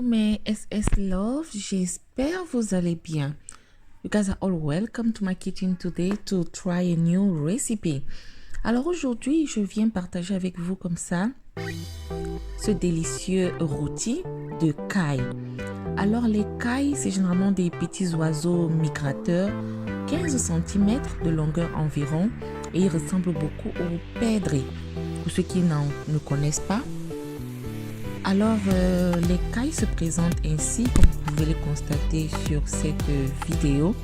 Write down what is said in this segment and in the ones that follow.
mes SS Love, j'espère vous allez bien. You guys are all welcome to my kitchen today to try a new recipe. Alors aujourd'hui, je viens partager avec vous comme ça ce délicieux rôti de caille. Alors les cailles, c'est généralement des petits oiseaux migrateurs, 15 cm de longueur environ, et ils ressemblent beaucoup aux perdrix. Pour ceux qui ne connaissent pas, alors les cailles se présentent ainsi, comme vous pouvez le constater sur cette vidéo.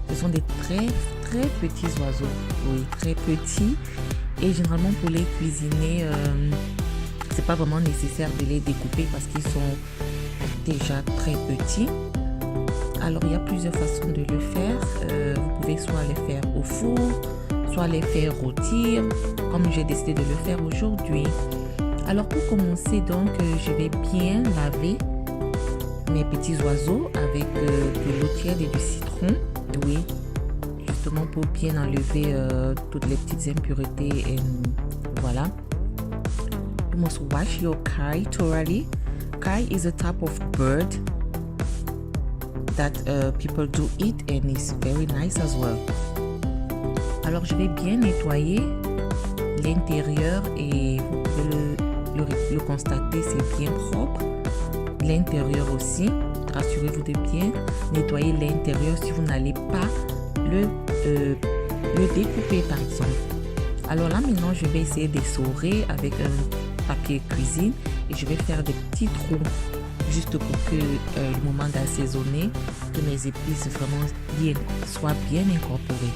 Ce sont des très petits oiseaux, oui, très petits, et généralement pour les cuisiner, c'est pas vraiment nécessaire de les découper parce qu'ils sont déjà très petits. Alors il y a plusieurs façons de le faire. Vous pouvez soit les faire au four, soit les faire rôtir, comme j'ai décidé de le faire aujourd'hui. Alors pour commencer, donc je vais bien laver mes petits oiseaux avec de l'eau tiède et du citron, oui, justement pour bien enlever toutes les petites impuretés. Et voilà. You must wash your kai thoroughly. Kai is a type of bird that people do eat and it's very nice as well. Alors je vais bien nettoyer l'intérieur et vous pouvez le constater, c'est bien propre. L'intérieur aussi, rassurez-vous de bien nettoyer l'intérieur si vous n'allez pas le découper par exemple. Alors là maintenant je vais essayer d'essorer avec un papier cuisine et je vais faire des petits trous juste pour que le moment d'assaisonner, que mes épices vraiment soient bien incorporées.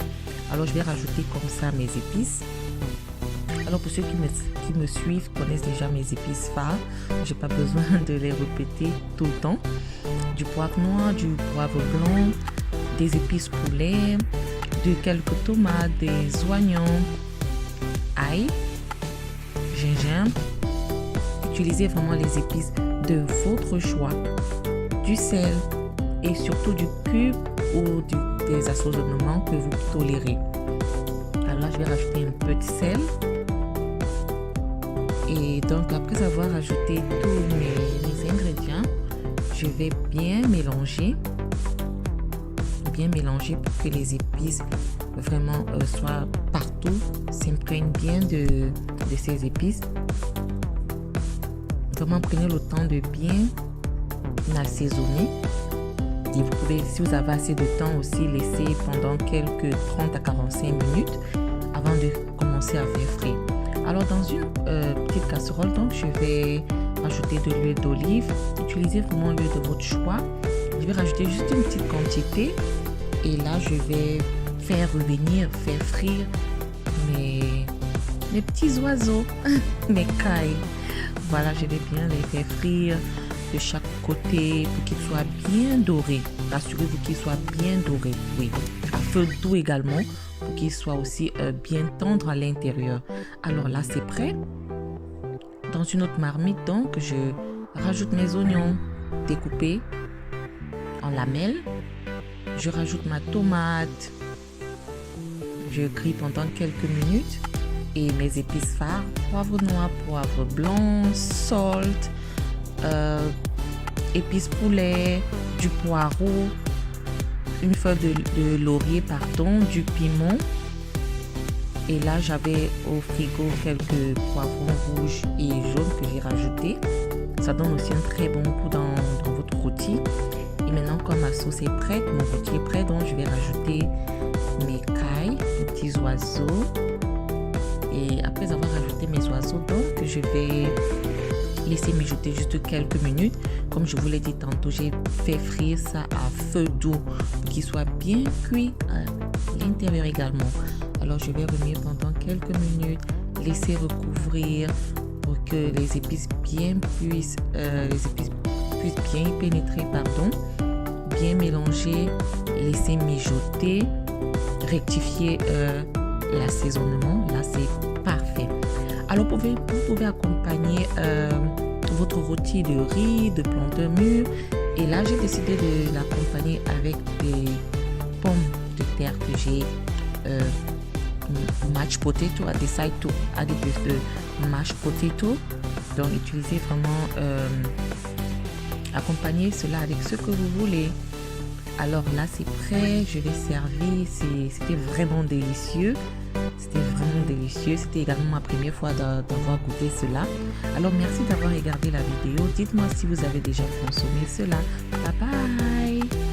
Alors je vais rajouter comme ça mes épices. Alors pour ceux qui me suivent connaissent déjà mes épices phares, j'ai pas besoin de les répéter tout le temps. Du poivre noir, du poivre blanc, des épices poulet, de quelques tomates, des oignons, ail, gingembre. Utilisez vraiment les épices de votre choix, du sel et surtout du cube ou des assaisonnements que vous tolérez. Alors là, je vais rajouter un peu de sel. Et donc après avoir ajouté tous mes ingrédients, je vais bien mélanger pour que les épices vraiment soient partout, s'imprègnent bien de ces épices. Vraiment prenez le temps de bien assaisonner. Et vous pouvez, si vous avez assez de temps aussi, laisser pendant quelques 30 à 45 minutes avant de commencer à faire frire. Alors dans une petite casserole, donc je vais rajouter de l'huile d'olive. Utilisez vraiment l'huile de votre choix. Je vais rajouter juste une petite quantité et là je vais faire frire mes petits oiseaux, mes cailles. Voilà, je vais bien les faire frire de chaque côté pour qu'ils soient bien dorés. Rassurez-vous qu'ils soient bien dorés, oui, à feu doux également, pour qu'ils soient aussi bien tendres à l'intérieur. Alors là, c'est prêt. Dans une autre marmite, donc, je rajoute mes oignons découpés en lamelles. Je rajoute ma tomate. Je grille pendant quelques minutes. Et mes épices phares, poivre noir, poivre blanc, salt, épices poulet, du poireau, une feuille de laurier, pardon, du piment. Et là, j'avais au frigo quelques poivrons rouges et jaunes que j'ai rajoutés. Ça donne aussi un très bon goût dans votre rôti. Et maintenant, comme ma sauce est prête, mon rôti est prêt, donc je vais rajouter mes cailles, mes petits oiseaux. Et après avoir rajouté mes oiseaux, donc je vais laisser mijoter juste quelques minutes. Comme je vous l'ai dit tantôt, j'ai fait frire ça à feu doux pour qu'il soit bien cuit à l'intérieur également. Alors je vais remuer pendant quelques minutes, laisser recouvrir pour que les épices puissent bien y pénétrer, bien mélanger, laisser mijoter, rectifier l'assaisonnement. Là c'est parfait. Alors vous pouvez accompagner votre rôti de riz, de plantain mûr, et là j'ai décidé de l'accompagner avec des pommes de terre que j'ai mashed potato. I decide to add it with the mashed potato. Donc utilisez vraiment Accompagnez cela avec ce que vous voulez. Alors là, c'est prêt, je vais servir. C'était vraiment délicieux. C'était vraiment délicieux. C'était également ma première fois d'avoir goûté cela. Alors, merci d'avoir regardé la vidéo. Dites-moi si vous avez déjà consommé cela. Bye bye!